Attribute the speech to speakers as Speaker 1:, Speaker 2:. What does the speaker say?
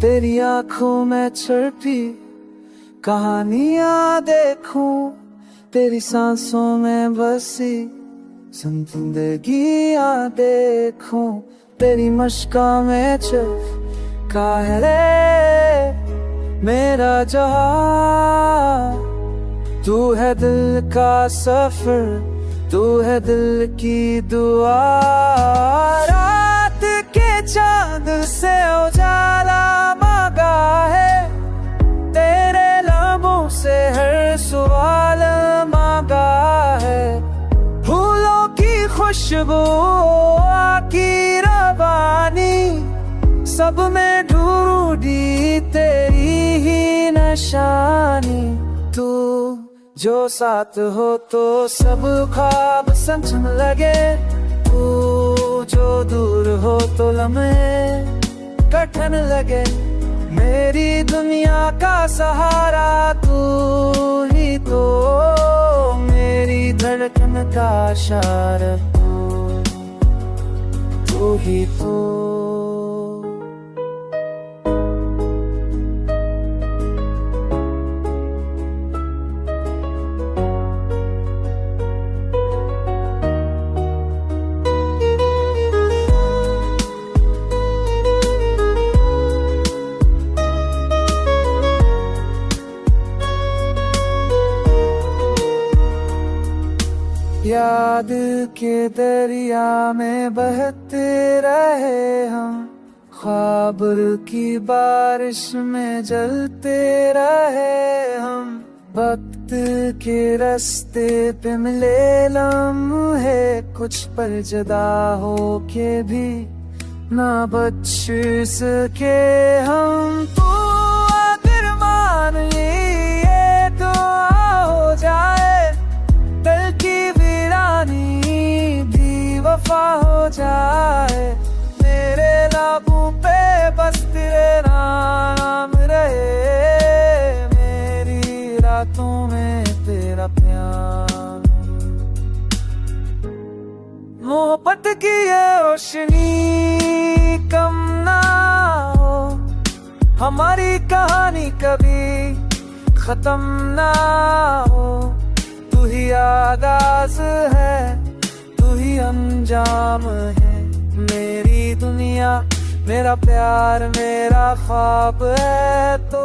Speaker 1: तेरी आंखों में छुपी कहानियां देखूं, तेरी सांसों में बसी जिंदगियां देखूं, तेरी मशका में चिपका है मेरा जहां। तू है दिल का सफर, तू है दिल की दुआ। रात के चांद से उजाला मांगा है, तेरे लबों से हर सवाल मांगा है। फूलों की खुशबू की रवानी, सब में ढूंढी तेरी ही निशानी। तू जो साथ हो तो सब ख्वाब सच में लगे, तू जो दूर हो तो लम्हे कठिन लगे। मेरी दुनिया का सहारा तू ही तो, मेरी धड़कन का इशारा तू ही तो। याद के दरिया में बहते रहे हम, ख्वाब की बारिश में जलते रहे हम। वक्त के रास्ते पे मिले लम्हे कुछ, पर जुदा हो के भी ना बच सके हम। तू अगर मान ये दुआ हो जाए, दिल की वफा हो जाए। मेरे लबों पे बस तेरा नाम रहे, मेरी रातों में तेरा प्यार। मोहब्बत की ये रोशनी कम ना हो, हमारी कहानी कभी खत्म ना हो। तू ही आगाज है, तू ही अंजाम है। मेरी दुनिया, मेरा प्यार, मेरा ख्वाब है तो।